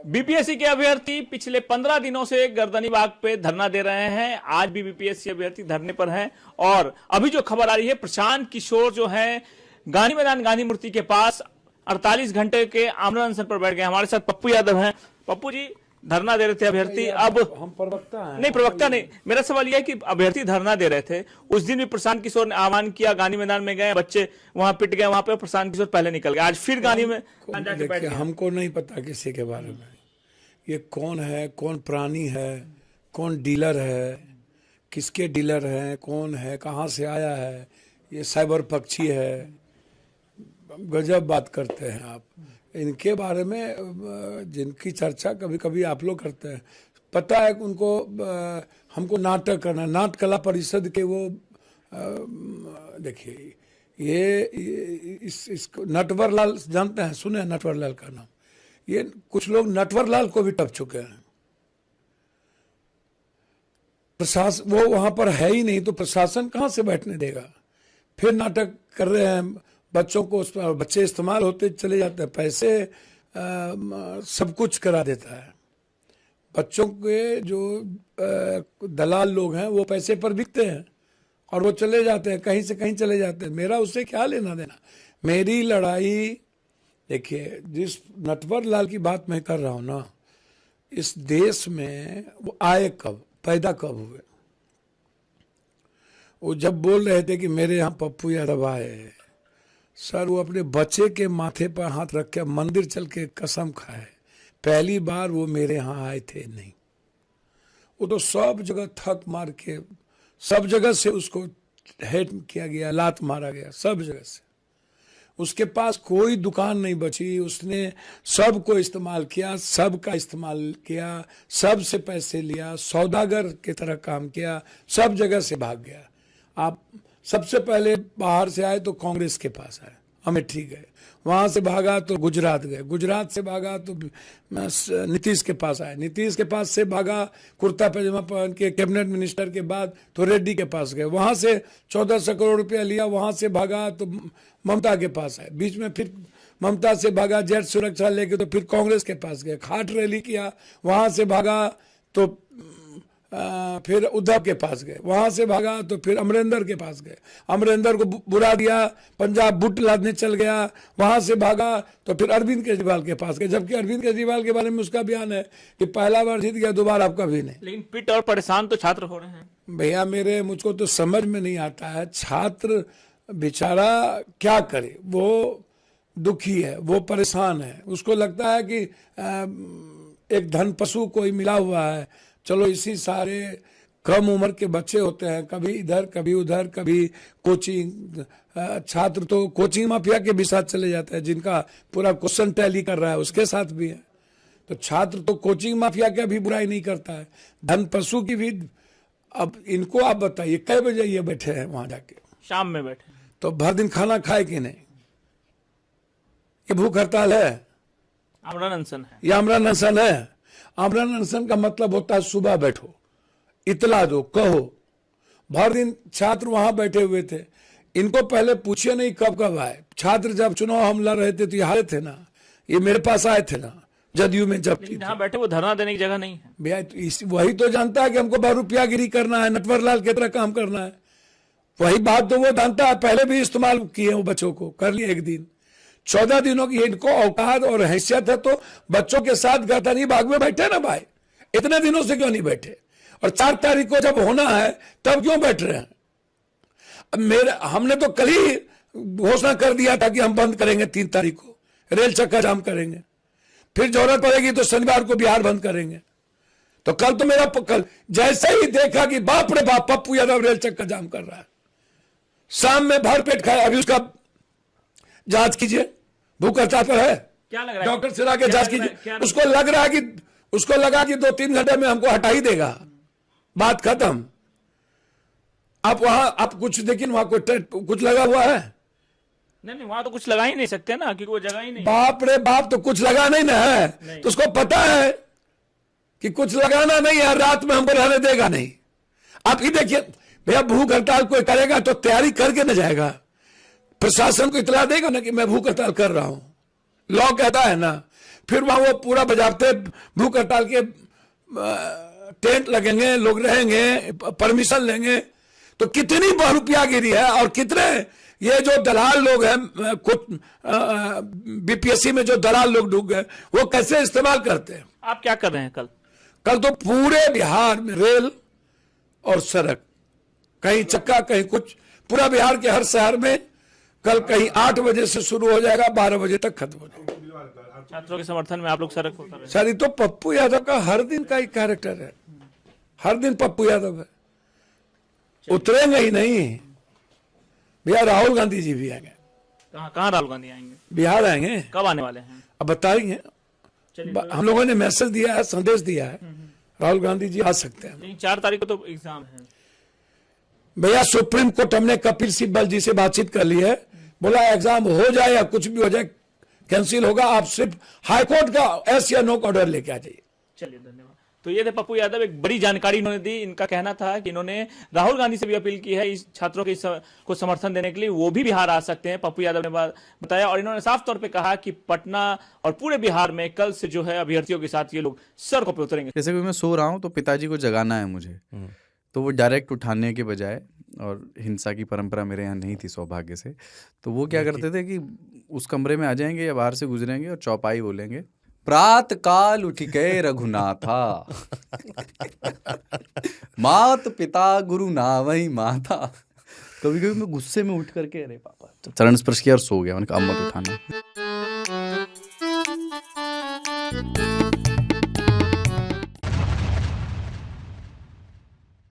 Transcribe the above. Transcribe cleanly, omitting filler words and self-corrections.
BPSC के अभ्यर्थी पिछले 15 दिनों से गर्दनीबाग पे धरना दे रहे हैं। आज भी बीपीएससी अभ्यर्थी धरने पर हैं और अभी जो खबर आ रही है, प्रशांत किशोर जो है गांधी मैदान गांधी मूर्ति के पास 48 घंटे के आमरण अनशन पर बैठ गए। हमारे साथ पप्पू यादव हैं। पप्पू जी, धरना दे रहे थे अभ्यर्थी, अब हम प्रवक्ता हैं? नहीं, प्रवक्ता नहीं। मेरा सवाल यह है कि अभ्यर्थी धरना दे रहे थे, उस दिन भी प्रशांत किशोर ने आह्वान किया, गांधी मैदान में गए, बच्चे वहां पिट गए, वहां पे प्रशांत किशोर पहले निकल गए, आज फिर गांधी में जाके बैठ गए। हमको नहीं पता किसी के बारे में, ये कौन है, कौन प्राणी है, कौन डीलर है, किसके डीलर हैं, कौन है, कहाँ से आया है, ये साइबर पक्षी है। गजब बात करते हैं आप। इनके बारे में जिनकी चर्चा कभी कभी आप लोग करते हैं, पता है उनको। हमको नाटक करना, नाट्य कला परिषद के वो देखिए, ये इसको नटवर लाल जानते हैं, सुने हैं नटवर लाल का नाम? ये कुछ लोग नटवर लाल को भी टप चुके हैं। प्रशासन वो वहां पर है ही नहीं, तो प्रशासन कहां से बैठने देगा? फिर नाटक कर रहे हैं बच्चों को, बच्चे इस्तेमाल होते चले जाते हैं, पैसे सब कुछ करा देता है। बच्चों के जो दलाल लोग हैं वो पैसे पर बिकते हैं और वो चले जाते हैं, कहीं से कहीं चले जाते हैं। मेरा उससे क्या लेना देना? मेरी लड़ाई देखिए, जिस नटवर लाल की बात मैं कर रहा हूं ना, इस देश में वो आए कब, पैदा कब हुए? वो जब बोल रहे थे कि मेरे यहाँ पप्पू यादव आए, सर वो अपने बच्चे के माथे पर हाथ रख के मंदिर चल के कसम खाए, पहली बार वो मेरे यहाँ आए थे नहीं। वो तो सब जगह थक मार के, सब जगह से उसको हेट किया गया, लात मारा गया, सब जगह से। उसके पास कोई दुकान नहीं बची, उसने सबको इस्तेमाल किया, सबका इस्तेमाल किया, सब से पैसे लिया, सौदागर की तरह काम किया, सब जगह से भाग गया। आप सबसे पहले बाहर से आए तो कांग्रेस के पास आए, अमेठी गए, वहां से भागा तो गुजरात गए, गुजरात से भागा तो नीतीश के पास आए, नीतीश के पास से भागा कुर्ता पैजामा पहन के कैबिनेट मिनिस्टर के बाद तो रेड्डी के पास गए, वहां से 1400 करोड़ रुपया लिया, वहां से भागा तो ममता के पास आए, बीच में फिर ममता से भागा जेट सुरक्षा लेके तो फिर कांग्रेस के पास गए, खाट रैली किया, वहां से भागा तो फिर उद्धव के पास गए, वहां से भागा तो फिर अमरिंदर के पास गए, अमरिंदर को बुरा दिया, पंजाब बुट लादने चल गया, वहां से भागा तो फिर अरविंद केजरीवाल के पास गए, जबकि अरविंद केजरीवाल के बारे में उसका बयान है कि पहला बार जीत गया, दोबारा आप कभी नहीं। लेकिन पिट और परेशान तो छात्र हो रहे हैं भैया मेरे, मुझको तो समझ में नहीं आता है, छात्र बेचारा क्या करे, वो दुखी है, वो परेशान है, उसको लगता है कि एक धन पशु कोई मिला हुआ है। चलो, इसी सारे कम उम्र के बच्चे होते हैं, कभी इधर कभी उधर, कभी कोचिंग, छात्र तो कोचिंग माफिया के भी साथ चले जाते हैं, जिनका पूरा क्वेश्चन टैली कर रहा है उसके साथ भी है। तो छात्र तो कोचिंग माफिया का भी बुराई नहीं करता है, धन पशु की भी। अब इनको आप बताइए, कै बजे ये बैठे हैं वहां जाके? शाम में बैठे, तो भर दिन खाना खाए कि नहीं? ये भूख हड़ताल है, आमरण अनशन है, ये आमरण अनशन है। आमरण अनशन का मतलब होता है सुबह बैठो, इतला दो, कहो। भर दिन छात्र वहां बैठे हुए थे, इनको पहले पूछिए नहीं कब कब आए। छात्र जब चुनाव हम लड़ रहे थे तो ये हारे थे ना, ये मेरे पास आए थे ना जदयू में, जब जहां बैठे वो धरना देने की जगह नहीं है भैया। तो वही तो जानता है कि हमको बहुरुपयागिरी करना है, नटवर लाल की तरह काम करना है, वही बात तो वो जानता है। पहले भी इस्तेमाल किए वो बच्चों को, कर लिए एक दिन, 14 दिनों की इनको औकात और हैसियत है तो बच्चों के साथ गर्दनी बाग में बैठे ना भाई। इतने दिनों से क्यों नहीं बैठे? और 4 तारीख को जब होना है तब क्यों बैठ रहे हैं? अब हमने तो कल ही घोषणा कर दिया था कि हम बंद करेंगे 3 तारीख को, रेल चक्का जाम करेंगे, फिर जरूरत पड़ेगी तो शनिवार को बिहार बंद करेंगे। तो कल तो मेरा कल जैसे ही देखा कि बाप रे बाप, पप्पू यादव रेल चक्का जाम कर रहा है, शाम में भर पेट खाया। अभी उसका जांच कीजिए, भूख हड़ताल पर है, क्या लग रहा है? डॉक्टर से लाके जांच कीजिए। उसको लगा कि 2-3 घंटे में हमको हटा ही देगा, बात खत्म। आप वहां आप कुछ देखिए, वहां कुछ लगा हुआ है? नहीं, वहां तो कुछ लगा ही नहीं सकते ना, क्योंकि वो जगह ही नहीं। बाप रे बाप, तो कुछ लगा नहीं ना है, तो उसको पता है कि कुछ लगाना नहीं है, रात में हमको रहने देगा नहीं। आप ही देखिए भैया, भूख हड़ताल कोई करेगा तो तैयारी करके न जाएगा, प्रशासन को इतला देगा ना कि मैं भूख हड़ताल कर रहा हूं, लॉ कहता है ना। फिर वहां वो पूरा बजाते भूख हड़ताल के टेंट लगेंगे, लोग रहेंगे, परमिशन लेंगे, तो कितनी बहुरुपयागिरी है। और कितने ये जो दलाल लोग हैं, कुछ बीपीएससी में जो दलाल लोग डूब गए, वो कैसे इस्तेमाल करते हैं। आप क्या कर रहे हैं कल? कल तो पूरे बिहार में रेल और सड़क, कहीं चक्का कहीं कुछ, पूरा बिहार के हर शहर में कल कहीं 8 बजे से शुरू हो जाएगा, 12 बजे तक खत्म हो जाएगा। छात्रों के समर्थन में आप लोग सड़क पर उतर रहे हैं। सर ये तो पप्पू यादव का हर दिन का ही कैरेक्टर है, हर दिन पप्पू यादव है, उतरेंगे ही नहीं भैया। राहुल गांधी जी भी आएंगे। कहाँ राहुल गांधी आएंगे? बिहार आएंगे। कब आने वाले हैं? अब बताएंगे। हम लोगों ने मैसेज दिया है, संदेश दिया है, राहुल गांधी जी आ सकते हैं। 4 तारीख को तो एग्जाम है भैया। सुप्रीम कोर्ट हमने कपिल सिब्बल जी से बातचीत कर ली है, बोला एग्जाम हो जाए या कुछ भी हो जाए कैंसिल होगा, आप सिर्फ हाईकोर्ट का एस या नो का ऑर्डर लेके आ जाइए। चलिए, धन्यवाद। तो ये थे पप्पू यादव, एक बड़ी जानकारी इन्होंने दी। इनका कहना था कि इन्होंने राहुल गांधी से भी अपील की है इस छात्रों के को समर्थन देने के लिए, वो भी बिहार आ सकते हैं, पप्पू यादव ने बताया। और इन्होंने साफ तौर पे कहा कि पटना और पूरे बिहार में कल से जो है अभ्यर्थियों के साथ ये लोग सड़कों पे उतरेंगे। जैसे कि मैं सो रहा हूँ तो पिताजी को जगाना है मुझे, तो वो डायरेक्ट उठाने के बजाय, और हिंसा की परंपरा मेरे यहाँ नहीं थी सौभाग्य से, तो वो क्या करते थे कि उस कमरे में आ जाएंगे या बाहर से गुजरेंगे और चौपाई बोलेंगे, प्रात काल उठ गए रघुनाथा मात पिता गुरु नावई माता। कभी कभी मैं गुस्से में उठ करके अरे पापा, चरण स्पर्श किया और सो गया। मैंने कहा अब मत उठाना।